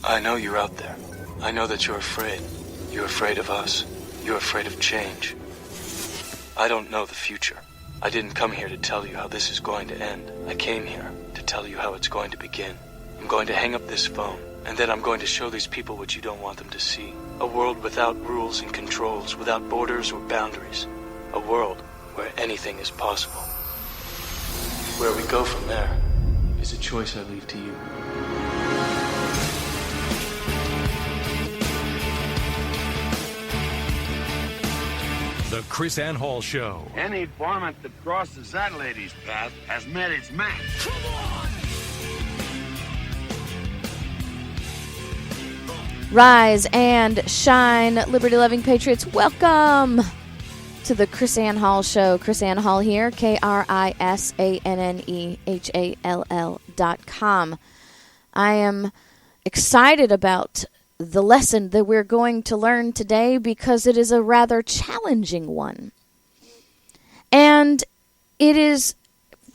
I know you're out there. I know that you're afraid. You're afraid of us. You're afraid of change. I don't know the future. I didn't come here to tell you how this is going to end. I came here to tell you how it's going to begin. I'm going to hang up this phone, and then I'm going to show these people what you don't want them to see. A world without rules and controls, without borders or boundaries. A world where anything is possible. Where we go from there is a choice I leave to you. The Krisanne Hall Show. Any varmint that crosses that lady's path has met its match. Come on! Rise and shine, liberty-loving patriots. Welcome to the Krisanne Hall Show. Krisanne Hall here, KrisanneHall.com. I am excited about the lesson that we're going to learn today because it is a rather challenging one. And it is,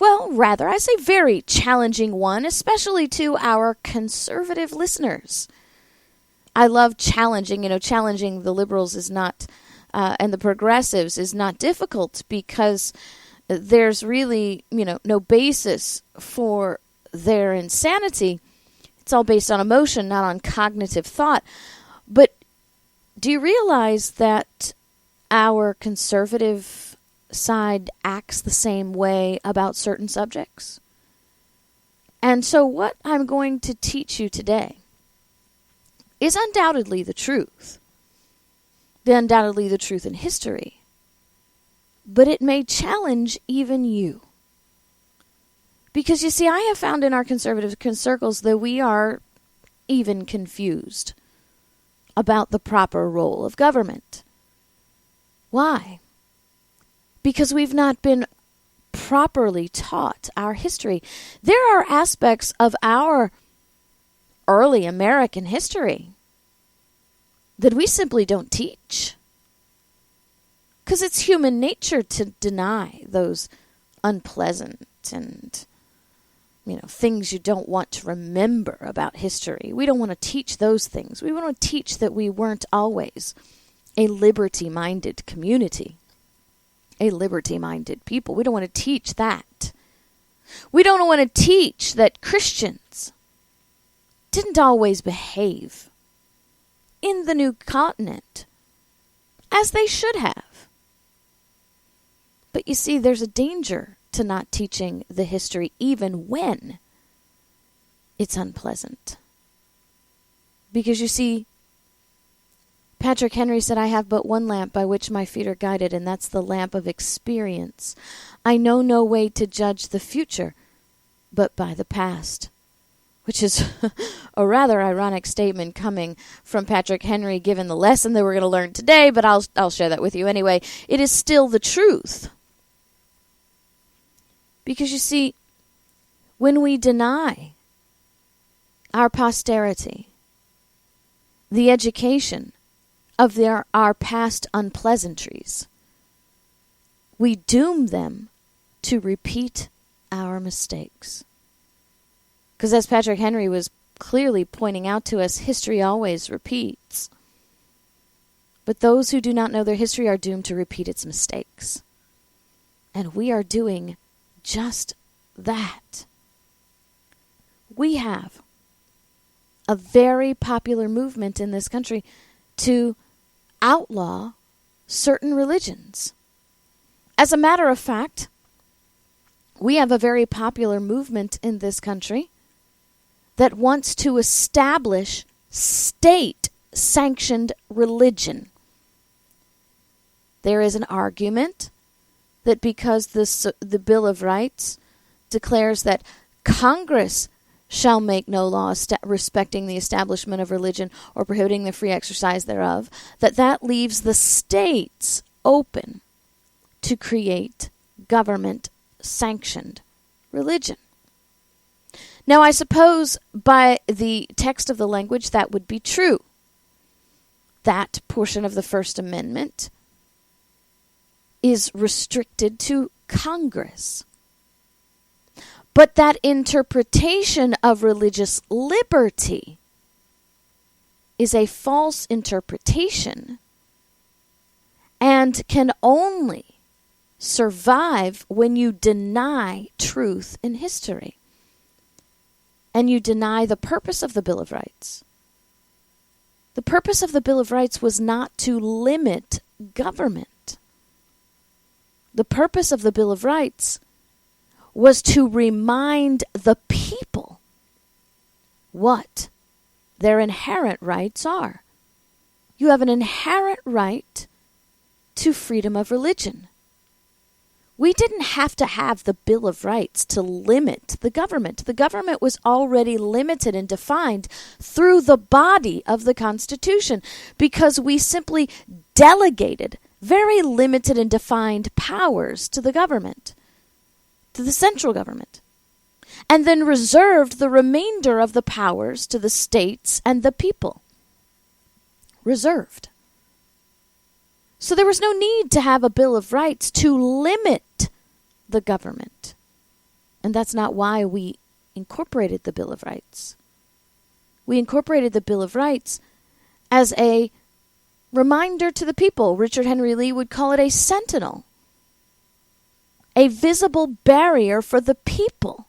I say very challenging one, especially to our conservative listeners. I love challenging. Challenging the liberals is not, and the progressives is not difficult because there's really, no basis for their insanity. It's all based on emotion, not on cognitive thought. But do you realize that our conservative side acts the same way about certain subjects? And so what I'm going to teach you today is undoubtedly the truth. Undoubtedly the truth in history. But it may challenge even you. Because, you see, I have found in our conservative circles that we are even confused about the proper role of government. Why? Because we've not been properly taught our history. There are aspects of our early American history that we simply don't teach. Because it's human nature to deny those unpleasant and things you don't want to remember about history. We don't want to teach those things. We want to teach that we weren't always a liberty-minded community, a liberty-minded people. We don't want to teach that. We don't want to teach that Christians didn't always behave in the new continent as they should have. But you see, there's a danger to not teaching the history even when it's unpleasant. Because you see, Patrick Henry said, "I have but one lamp by which my feet are guided, and that's the lamp of experience. I know no way to judge the future, but by the past." Which is a rather ironic statement coming from Patrick Henry, given the lesson that we're going to learn today, but I'll share that with you anyway. It is still the truth. Because you see, when we deny our posterity the education of our past unpleasantries, we doom them to repeat our mistakes. Because as Patrick Henry was clearly pointing out to us, history always repeats. But those who do not know their history are doomed to repeat its mistakes. And we are doing just that. We have a very popular movement in this country to outlaw certain religions. As a matter of fact, we have a very popular movement in this country that wants to establish state-sanctioned religion. There is an argument that because the Bill of Rights declares that Congress shall make no law respecting the establishment of religion or prohibiting the free exercise thereof, that leaves the states open to create government-sanctioned religion. Now, I suppose by the text of the language that would be true. That portion of the First Amendment is restricted to Congress. But that interpretation of religious liberty is a false interpretation and can only survive when you deny truth in history and you deny the purpose of the Bill of Rights. The purpose of the Bill of Rights was not to limit government. The purpose of the Bill of Rights was to remind the people what their inherent rights are. You have an inherent right to freedom of religion. We didn't have to have the Bill of Rights to limit the government. The government was already limited and defined through the body of the Constitution because we simply delegated very limited and defined powers to the government, to the central government, and then reserved the remainder of the powers to the states and the people. Reserved. So there was no need to have a Bill of Rights to limit the government. And that's not why we incorporated the Bill of Rights. We incorporated the Bill of Rights as a reminder to the people. Richard Henry Lee would call it a sentinel. A visible barrier for the people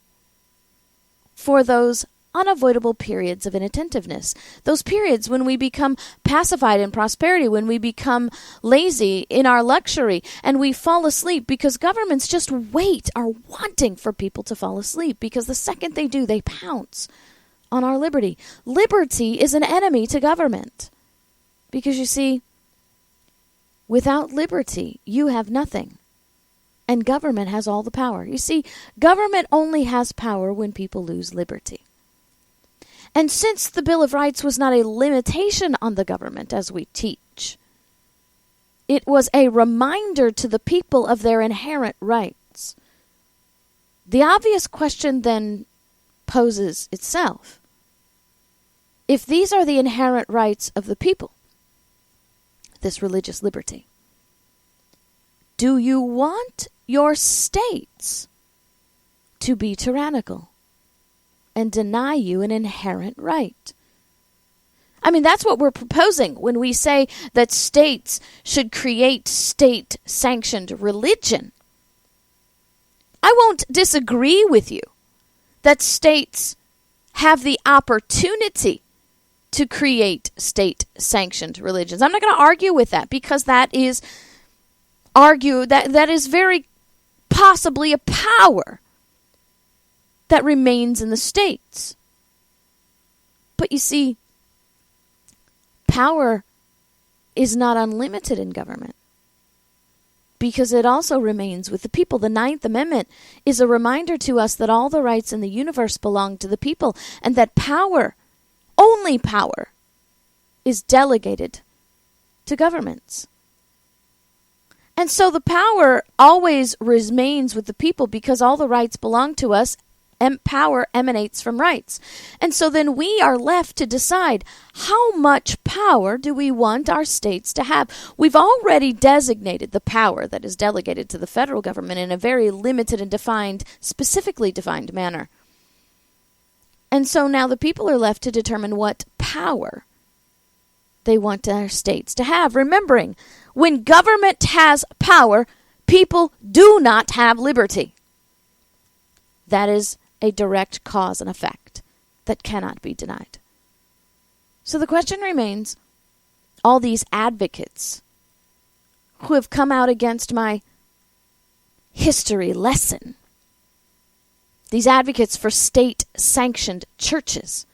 for those unavoidable periods of inattentiveness. Those periods when we become pacified in prosperity, when we become lazy in our luxury, and we fall asleep because governments just are wanting for people to fall asleep because the second they do, they pounce on our liberty. Liberty is an enemy to government because you see, without liberty, you have nothing. And government has all the power. You see, government only has power when people lose liberty. And since the Bill of Rights was not a limitation on the government, as we teach, it was a reminder to the people of their inherent rights. The obvious question then poses itself. If these are the inherent rights of the people, this religious liberty, do you want your states to be tyrannical and deny you an inherent right? I mean, that's what we're proposing when we say that states should create state-sanctioned religion. I won't disagree with you that states have the opportunity to create state-sanctioned religions. I'm not going to argue with that because that is very possibly a power that remains in the states. But you see, power is not unlimited in government because it also remains with the people. The Ninth Amendment is a reminder to us that all the rights in the universe belong to the people and that power, only power, is delegated to governments. And so the power always remains with the people because all the rights belong to us and power emanates from rights. And so then we are left to decide how much power do we want our states to have. We've already designated the power that is delegated to the federal government in a very limited and defined, specifically defined manner. And so now the people are left to determine what power they want our states to have. Remembering, when government has power, people do not have liberty. That is a direct cause and effect that cannot be denied. So the question remains, all these advocates who have come out against my history lesson, these advocates for state-sanctioned churches,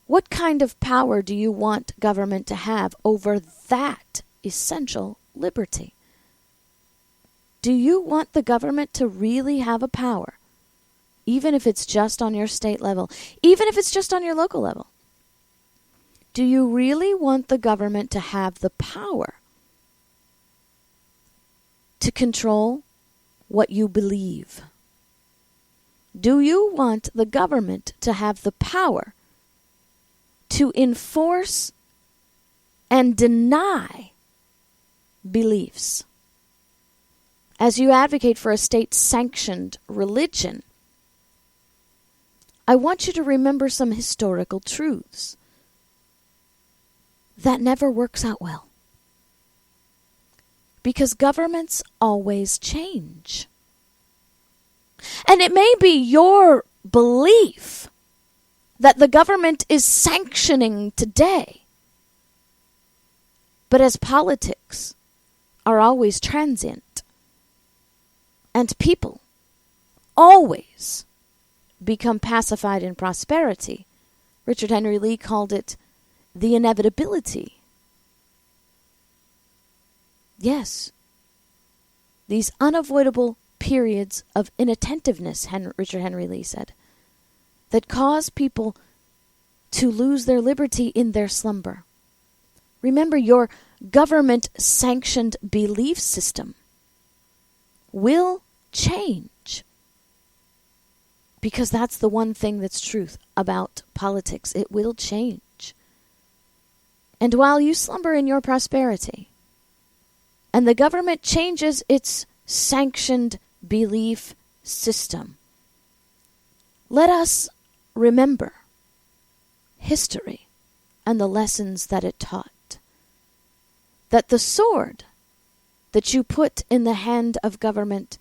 what kind of power do you want government to have over that essential liberty? Do you want the government to really have a power, even if it's just on your state level, even if it's just on your local level? Do you really want the government to have the power to control what you believe? Do you want the government to have the power to enforce and deny beliefs? As you advocate for a state-sanctioned religion, I want you to remember some historical truths. That never works out well. Because governments always change. And it may be your belief that the government is sanctioning today. But as politics are always transient, and people always become pacified in prosperity, Richard Henry Lee called it the inevitability. Yes, these unavoidable periods of inattentiveness, Richard Henry Lee said, that cause people to lose their liberty in their slumber. Remember, your government-sanctioned belief system will change. Because that's the one thing that's truth about politics. It will change. And while you slumber in your prosperity, and the government changes its sanctioned belief system, let us remember history and the lessons that it taught. That the sword that you put in the hand of government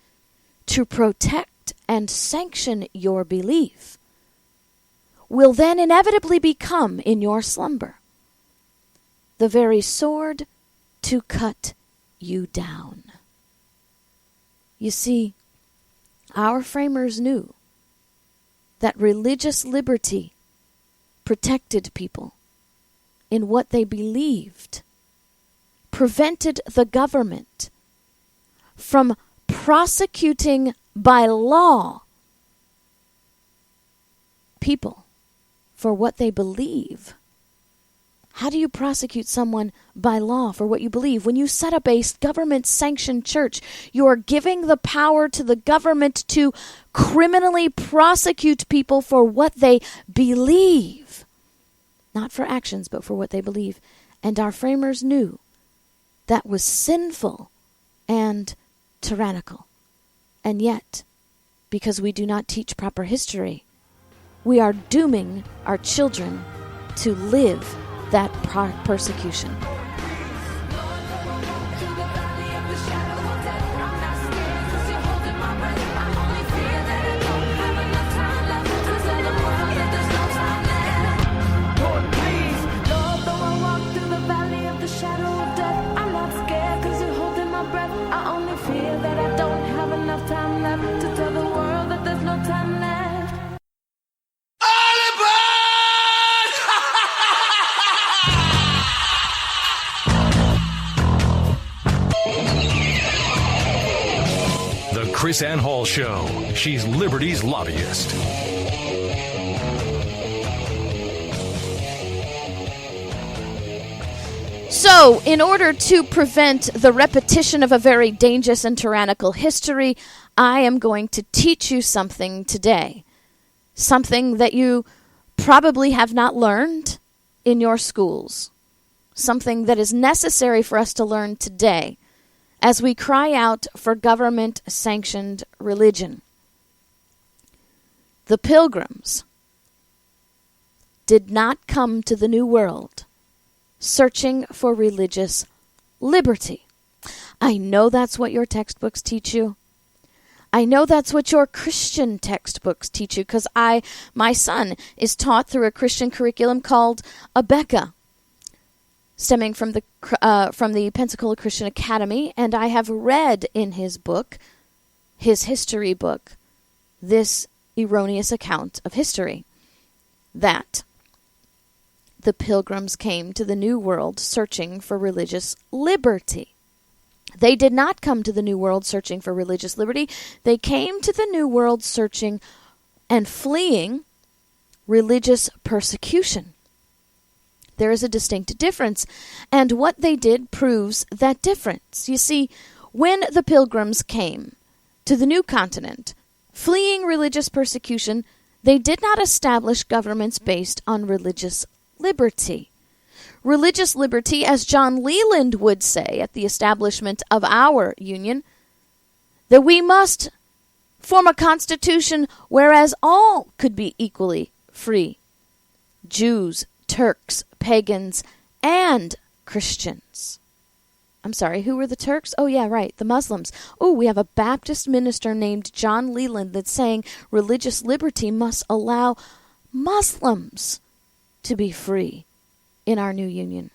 to protect and sanction your belief will then inevitably become, in your slumber, the very sword to cut you down. You see, our framers knew that religious liberty protected people in what they believed, prevented the government from prosecuting by law people for what they believe. How do you prosecute someone by law for what you believe? When you set up a government-sanctioned church, you are giving the power to the government to criminally prosecute people for what they believe. Not for actions, but for what they believe. And our framers knew that was sinful and tyrannical. And yet, because we do not teach proper history, we are dooming our children to live that persecution. Krisanne Hall Show. She's Liberty's lobbyist. So, in order to prevent the repetition of a very dangerous and tyrannical history, I am going to teach you something today. Something that you probably have not learned in your schools. Something that is necessary for us to learn today as we cry out for government-sanctioned religion. The Pilgrims did not come to the New World searching for religious liberty. I know that's what your textbooks teach you. I know that's what your Christian textbooks teach you, because my son is taught through a Christian curriculum called Abeka, stemming from the Pensacola Christian Academy, and I have read in his book, his history book, this erroneous account of history, that the Pilgrims came to the New World searching for religious liberty. They did not come to the New World searching for religious liberty. They came to the New World searching and fleeing religious persecution. There is a distinct difference, and what they did proves that difference. You see, when the Pilgrims came to the new continent, fleeing religious persecution, they did not establish governments based on religious liberty. Religious liberty, as John Leland would say at the establishment of our union, that we must form a constitution whereas all could be equally free. Jews, Turks, pagans, and Christians. I'm sorry, who were the Turks? Oh, yeah, right, the Muslims. Oh, we have a Baptist minister named John Leland that's saying religious liberty must allow Muslims to be free in our new union.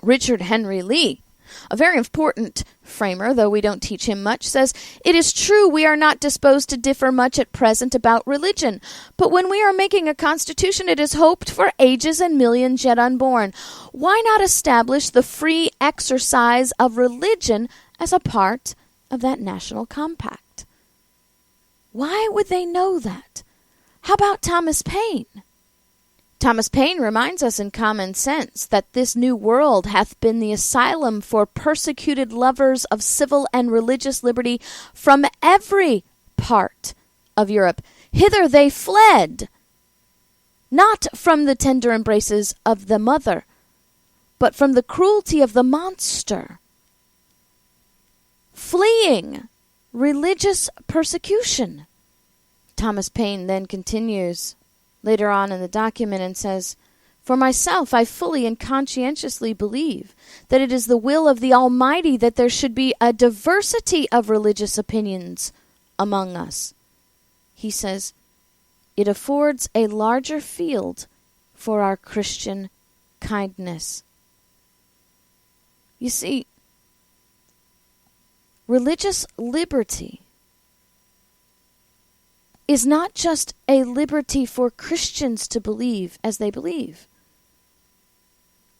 Richard Henry Lee, a very important framer, though we don't teach him much, says, "It is true we are not disposed to differ much at present about religion, but when we are making a constitution it is hoped for ages and millions yet unborn. Why not establish the free exercise of religion as a part of that national compact?" Why would they know that? How about Thomas Paine? Thomas Paine reminds us in Common Sense that this new world hath been the asylum for persecuted lovers of civil and religious liberty from every part of Europe. Hither they fled, not from the tender embraces of the mother, but from the cruelty of the monster, fleeing religious persecution. Thomas Paine then continues later on in the document and says, "For myself, I fully and conscientiously believe that it is the will of the Almighty that there should be a diversity of religious opinions among us." He says, "It affords a larger field for our Christian kindness." You see, religious liberty is not just a liberty for Christians to believe as they believe,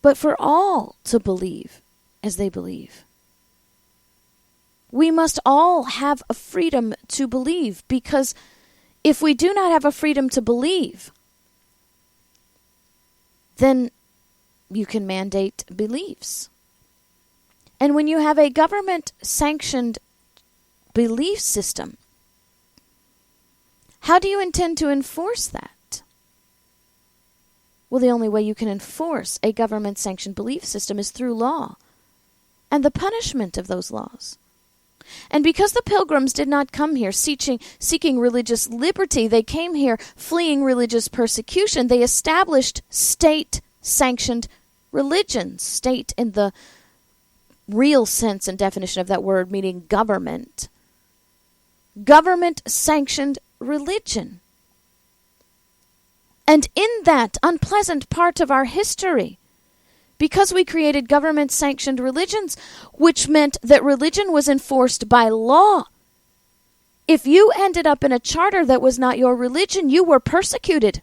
but for all to believe as they believe. We must all have a freedom to believe, because if we do not have a freedom to believe, then you can mandate beliefs. And when you have a government-sanctioned belief system, how do you intend to enforce that? Well, the only way you can enforce a government-sanctioned belief system is through law and the punishment of those laws. And because the Pilgrims did not come here seeking religious liberty, they came here fleeing religious persecution. They established state-sanctioned religions, state in the real sense and definition of that word, meaning government. Government-sanctioned religion. And in that unpleasant part of our history, because we created government-sanctioned religions, which meant that religion was enforced by law. If you ended up in a charter that was not your religion, you were persecuted.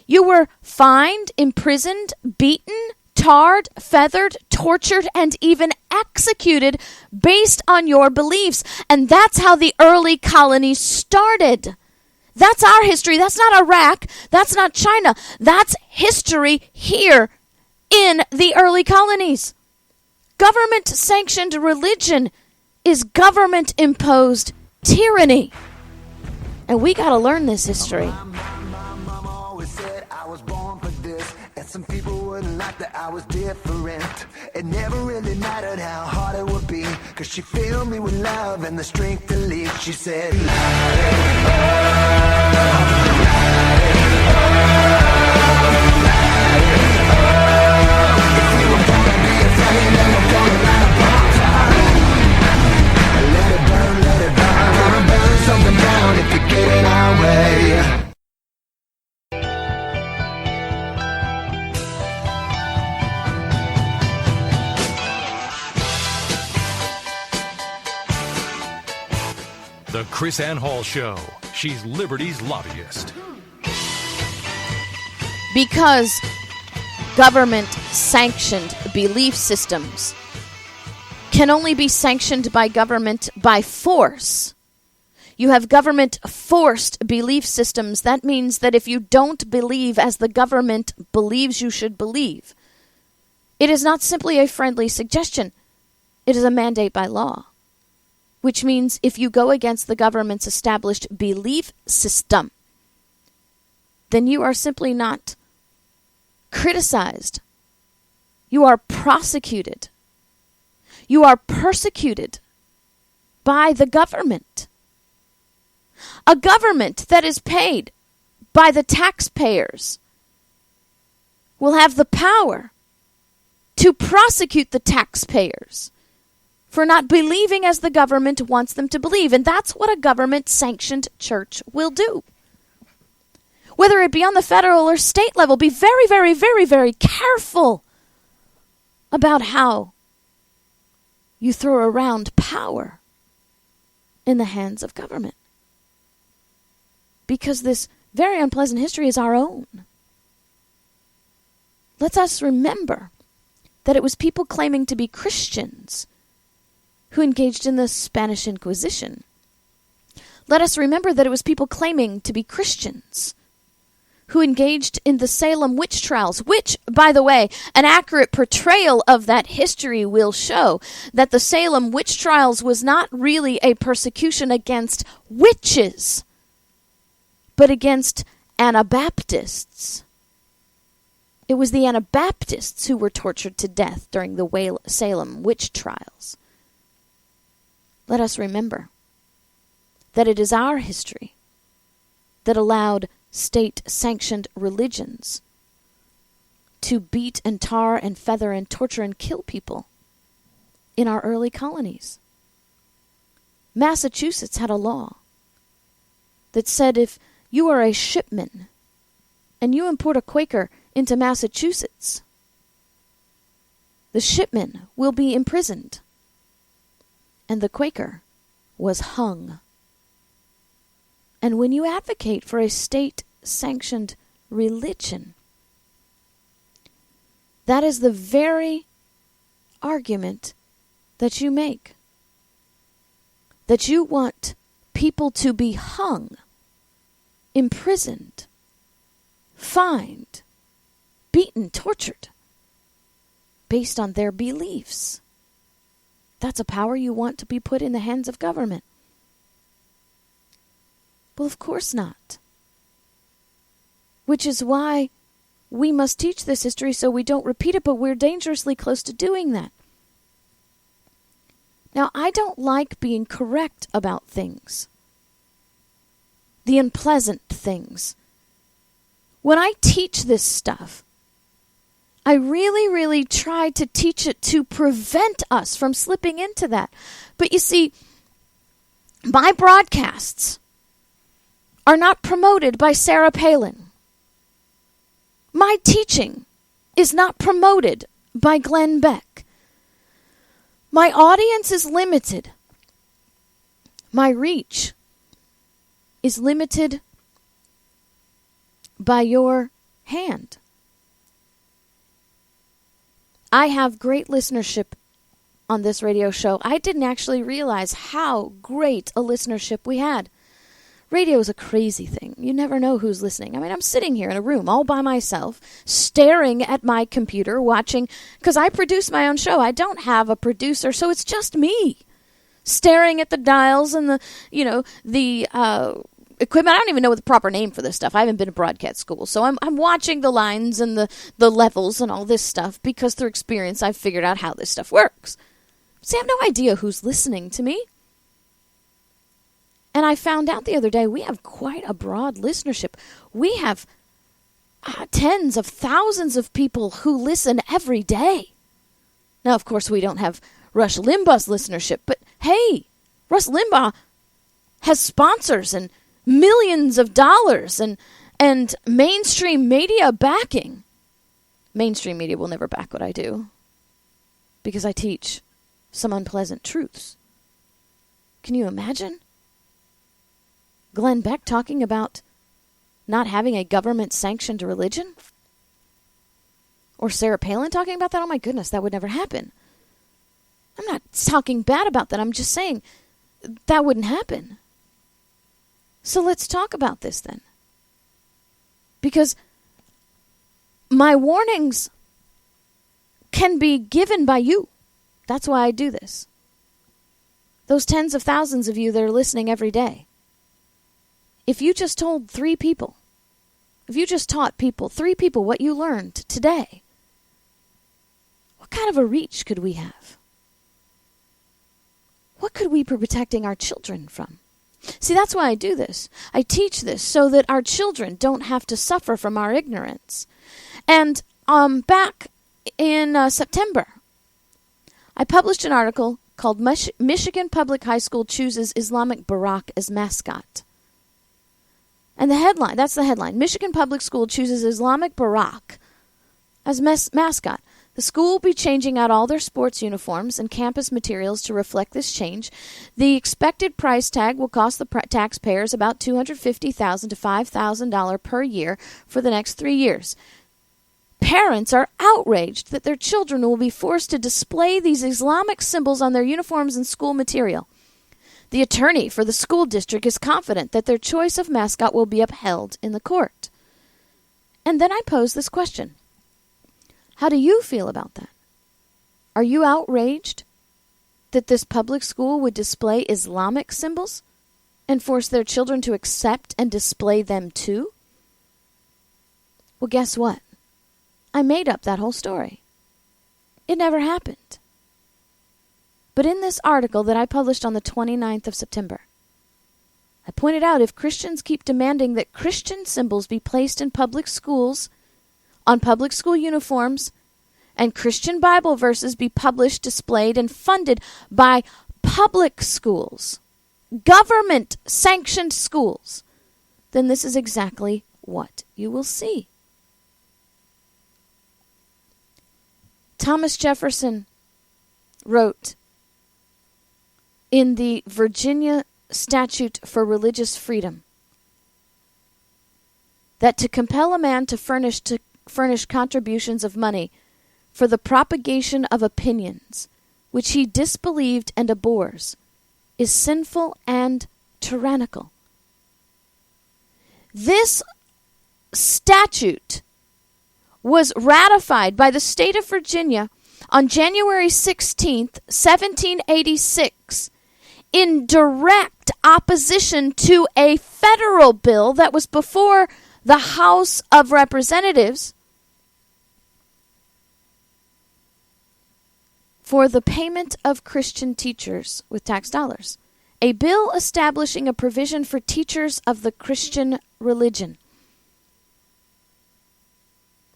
You were fined, imprisoned, beaten, tarred, feathered, tortured, and even executed based on your beliefs. And that's how the early colonies started. That's our history. That's not Iraq. That's not China. That's history here in the early colonies. Government-sanctioned religion is government-imposed tyranny. And we got to learn this history. Mama always said I was born for this, and some people wouldn't like that I was different. It never really mattered how hard it would be, 'cause she filled me with love and the strength to lead. She said, if you were gonna be a flame, then we're gonna light a bonfire. Let it burn, gonna burn something down if you get in our way. The Krisanne Hall Show. She's Liberty's lobbyist. Because government-sanctioned belief systems can only be sanctioned by government by force. You have government-forced belief systems. That means that if you don't believe as the government believes you should believe, it is not simply a friendly suggestion. It is a mandate by law. Which means if you go against the government's established belief system, then you are simply not criticized. You are prosecuted. You are persecuted by the government. A government that is paid by the taxpayers will have the power to prosecute the taxpayers for not believing as the government wants them to believe. And that's what a government-sanctioned church will do. Whether it be on the federal or state level, be very, very, very, very careful about how you throw around power in the hands of government. Because this very unpleasant history is our own. Let us remember that it was people claiming to be Christians who engaged in the Spanish Inquisition. Let us remember that it was people claiming to be Christians who engaged in the Salem witch trials, which, by the way, an accurate portrayal of that history will show that the Salem witch trials was not really a persecution against witches, but against Anabaptists. It was the Anabaptists who were tortured to death during the Salem witch trials. Let us remember that it is our history that allowed state-sanctioned religions to beat and tar and feather and torture and kill people in our early colonies. Massachusetts had a law that said if you are a shipman and you import a Quaker into Massachusetts, the shipman will be imprisoned and the Quaker was hung. And when you advocate for a state-sanctioned religion, that is the very argument that you make. That you want people to be hung, imprisoned, fined, beaten, tortured, based on their beliefs. That's a power you want to be put in the hands of government. Well, of course not. Which is why we must teach this history so we don't repeat it, but we're dangerously close to doing that. Now, I don't like being correct about things. The unpleasant things. When I teach this stuff, I really, really try to teach it to prevent us from slipping into that. But you see, my broadcasts are not promoted by Sarah Palin. My teaching is not promoted by Glenn Beck. My audience is limited. My reach is limited by your hand. I have great listenership on this radio show. I didn't actually realize how great a listenership we had. Radio is a crazy thing. You never know who's listening. I mean, I'm sitting here in a room all by myself, staring at my computer, watching, because I produce my own show. I don't have a producer, so it's just me, staring at the dials and the equipment. I don't even know what the proper name for this stuff. I haven't been to broadcast school, so I'm watching the lines and the levels and all this stuff because through experience I've figured out how this stuff works. See, I have no idea who's listening to me. And I found out the other day we have quite a broad listenership. We have tens of thousands of people who listen every day. Now, of course, we don't have Rush Limbaugh's listenership, but hey, Rush Limbaugh has sponsors and millions of dollars and mainstream media backing. Mainstream media will never back what I do because I teach some unpleasant truths. Can you imagine Glenn Beck talking about not having a government-sanctioned religion? Or Sarah Palin talking about that? Oh my goodness, that would never happen. I'm not talking bad about that. I'm just saying that wouldn't happen. So let's talk about this then. Because my warnings can be given by you. That's why I do this. Those tens of thousands of you that are listening every day. If you just told 3 people, if you just taught 3 people what you learned today, what kind of a reach could we have? What could we be protecting our children from? See, that's why I do this. I teach this so that our children don't have to suffer from our ignorance. And back in September, I published an article called Michigan Public High School Chooses Islamic Barak as Mascot. And the headline, that's the headline, Michigan Public School chooses Islamic Barak as mascot. The school will be changing out all their sports uniforms and campus materials to reflect this change. The expected price tag will cost the taxpayers about $250,000 to $5,000 per year for the next 3 years. Parents are outraged that their children will be forced to display these Islamic symbols on their uniforms and school material. The attorney for the school district is confident that their choice of mascot will be upheld in the court. And then I pose this question. How do you feel about that? Are you outraged that this public school would display Islamic symbols and force their children to accept and display them too? Well, guess what? I made up that whole story. It never happened. But in this article that I published on the 29th of September, I pointed out if Christians keep demanding that Christian symbols be placed in public schools, on public school uniforms, and Christian Bible verses be published, displayed, and funded by public schools, government-sanctioned schools, then this is exactly what you will see. Thomas Jefferson wrote in the Virginia Statute for Religious Freedom that to compel a man to furnish contributions of money for the propagation of opinions which he disbelieved and abhors is sinful and tyrannical. This statute was ratified by the state of Virginia on January 16th, 1786, in direct opposition to a federal bill that was before the House of Representatives for the payment of Christian teachers with tax dollars, a bill establishing a provision for teachers of the Christian religion.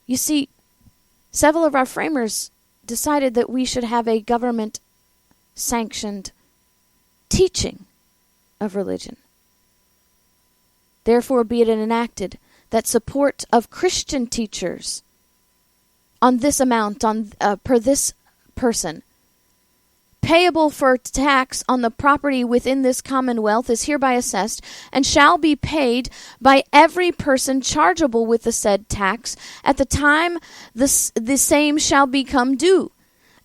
You see, several of our framers decided that we should have a government-sanctioned teaching of religion. Therefore, be it enacted that support of Christian teachers on this amount per this person, payable for tax on the property within this commonwealth, is hereby assessed and shall be paid by every person chargeable with the said tax at the time the same shall become due.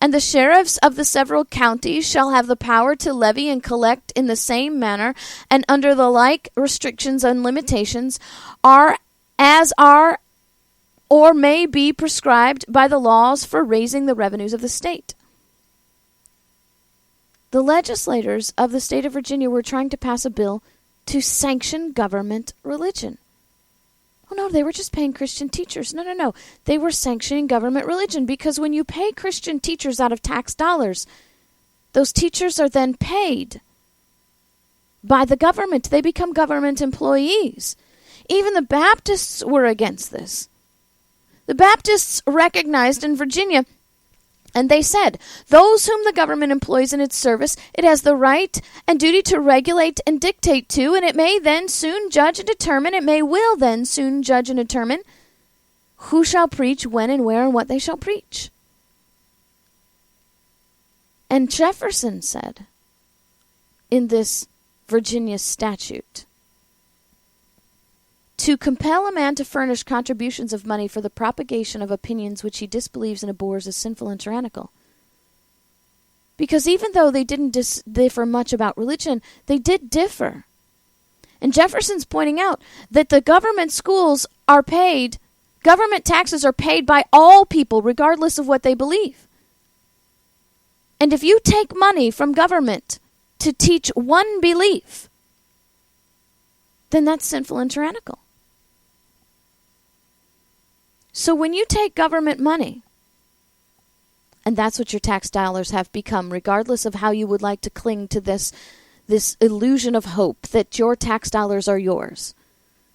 And the sheriffs of the several counties shall have the power to levy and collect in the same manner and under the like restrictions and limitations are or may be prescribed by the laws for raising the revenues of the state. The legislators of the state of Virginia were trying to pass a bill to sanction government religion. Oh no, they were just paying Christian teachers. No. They were sanctioning government religion because when you pay Christian teachers out of tax dollars, those teachers are then paid by the government. They become government employees. Even the Baptists were against this. The Baptists recognized in Virginia, and they said, those whom the government employs in its service, it has the right and duty to regulate and dictate to, and it may then soon judge and determine, who shall preach, when and where, and what they shall preach. And Jefferson said, in this Virginia statute, to compel a man to furnish contributions of money for the propagation of opinions which he disbelieves and abhors is sinful and tyrannical. Because even though they didn't differ much about religion, they did differ. And Jefferson's pointing out that the government schools are paid, government taxes are paid by all people regardless of what they believe. And if you take money from government to teach one belief, then that's sinful and tyrannical. So when you take government money, and that's what your tax dollars have become, regardless of how you would like to cling to this this illusion of hope that your tax dollars are yours.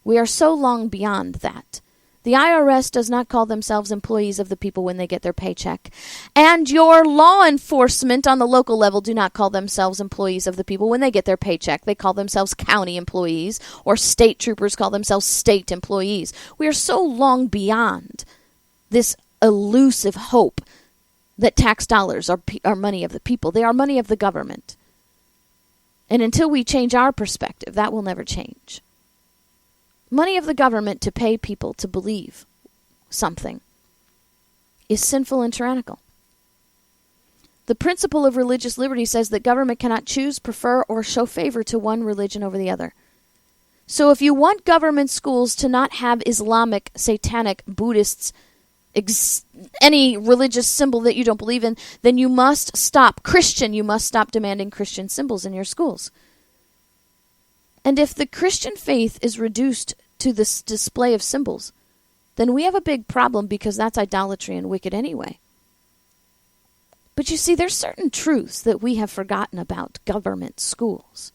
We are so long beyond that. The IRS does not call themselves employees of the people when they get their paycheck. And your law enforcement on the local level do not call themselves employees of the people when they get their paycheck. They call themselves county employees, or state troopers call themselves state employees. We are so long beyond this elusive hope that tax dollars are money of the people. They are money of the government. And until we change our perspective, that will never change. Money of the government to pay people to believe something is sinful and tyrannical. The principle of religious liberty says that government cannot choose, prefer, or show favor to one religion over the other. So if you want government schools to not have Islamic, satanic, Buddhists, any religious symbol that you don't believe in, then you must stop. Christian, you must stop demanding Christian symbols in your schools. And if the Christian faith is reduced to this display of symbols, then we have a big problem, because that's idolatry and wicked anyway. But you see, there's certain truths that we have forgotten about government schools.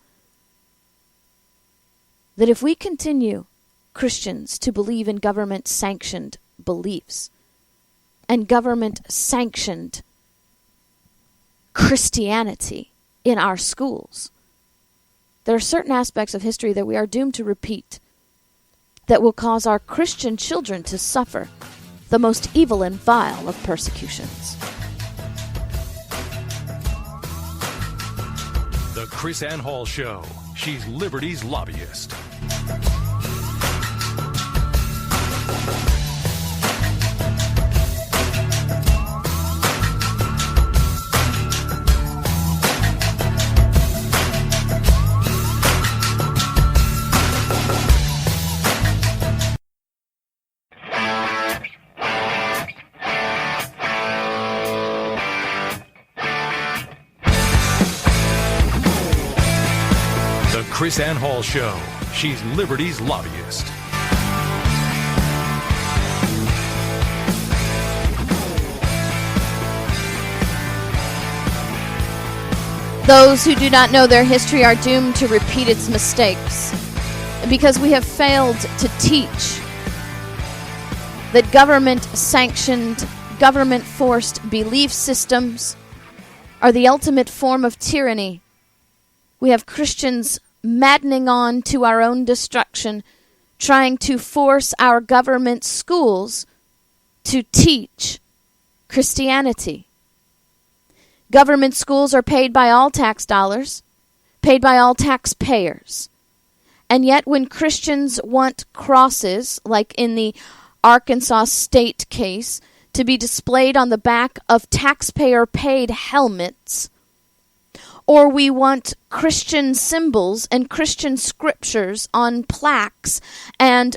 That if we continue, Christians, to believe in government-sanctioned beliefs and government-sanctioned Christianity in our schools, there are certain aspects of history that we are doomed to repeat that will cause our Christian children to suffer the most evil and vile of persecutions. The Krisanne Hall Show. She's Liberty's lobbyist. Krisanne Hall Show. She's Liberty's lobbyist. Those who do not know their history are doomed to repeat its mistakes, because we have failed to teach that government-sanctioned, government-forced belief systems are the ultimate form of tyranny. We have Christians maddening on to our own destruction, trying to force our government schools to teach Christianity. Government schools are paid by all tax dollars, paid by all taxpayers. And yet when Christians want crosses, like in the Arkansas State case, to be displayed on the back of taxpayer-paid helmets, or we want Christian symbols and Christian scriptures on plaques and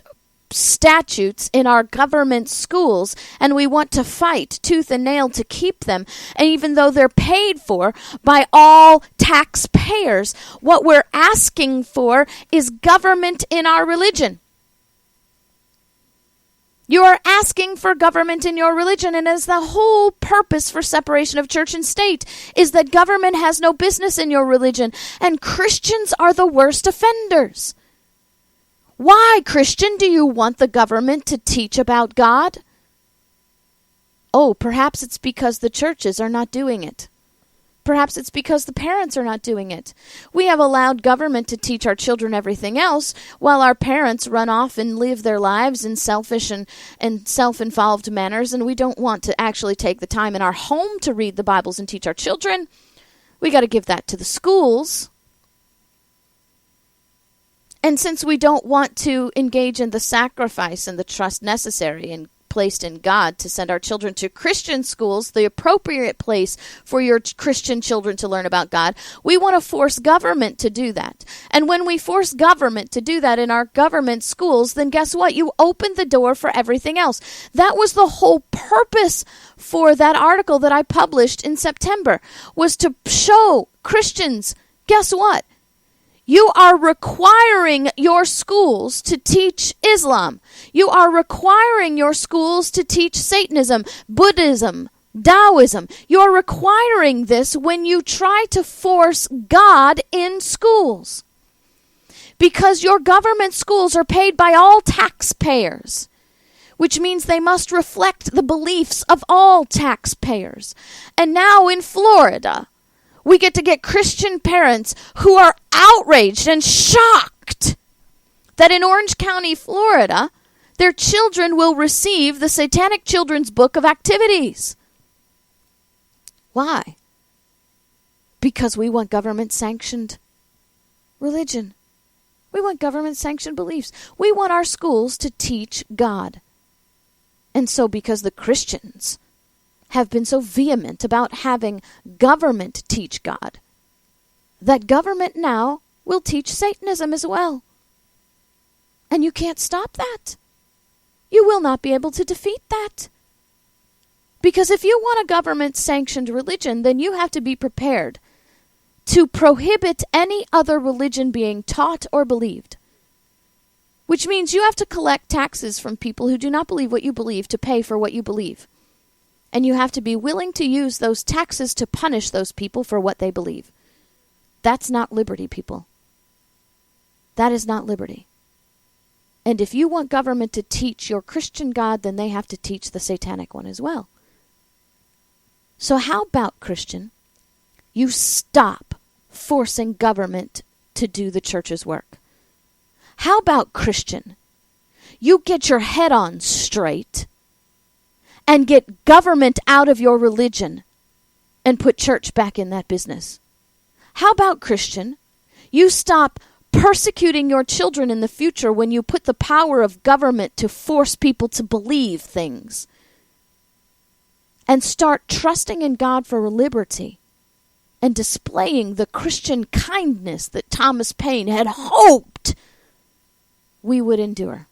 statutes in our government schools, and we want to fight tooth and nail to keep them, and even though they're paid for by all taxpayers, what we're asking for is government in our religion. You are asking for government in your religion, and as the whole purpose for separation of church and state is that government has no business in your religion, and Christians are the worst offenders. Why, Christian, do you want the government to teach about God? Oh, perhaps it's because the churches are not doing it. Perhaps it's because the parents are not doing it. We have allowed government to teach our children everything else, while our parents run off and live their lives in selfish and self-involved manners, and we don't want to actually take the time in our home to read the Bibles and teach our children. We got to give that to the schools. And since we don't want to engage in the sacrifice and the trust necessary and placed in God to send our children to Christian schools, the appropriate place for your Christian children to learn about God, we want to force government to do that. And when we force government to do that in our government schools, then guess what? You open the door for everything else. That was the whole purpose for that article that I published in September, was to show Christians, guess what? You are requiring your schools to teach Islam. You are requiring your schools to teach Satanism, Buddhism, Taoism. You're requiring this when you try to force God in schools. Because your government schools are paid by all taxpayers, which means they must reflect the beliefs of all taxpayers. And now in Florida, we get to get Christian parents who are outraged and shocked that in Orange County, Florida, their children will receive the Satanic Children's Book of Activities. Why? Because we want government-sanctioned religion. We want government-sanctioned beliefs. We want our schools to teach God. And so because the Christians have been so vehement about having government teach God, that government now will teach Satanism as well. And you can't stop that. You will not be able to defeat that. Because if you want a government-sanctioned religion, then you have to be prepared to prohibit any other religion being taught or believed. Which means you have to collect taxes from people who do not believe what you believe to pay for what you believe. And you have to be willing to use those taxes to punish those people for what they believe. That's not liberty, people. That is not liberty. And if you want government to teach your Christian God, then they have to teach the satanic one as well. So how about, Christian, you stop forcing government to do the church's work? How about, Christian, you get your head on straight and get government out of your religion and put church back in that business? How about, Christian, you stop persecuting your children in the future when you put the power of government to force people to believe things, and start trusting in God for liberty and displaying the Christian kindness that Thomas Paine had hoped we would endure.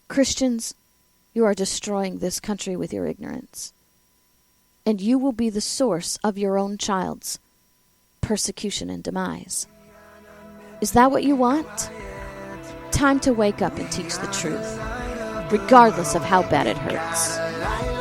Christians, you are destroying this country with your ignorance, and you will be the source of your own child's persecution and demise. Is that what you want? Time to wake up and teach the truth, regardless of how bad it hurts.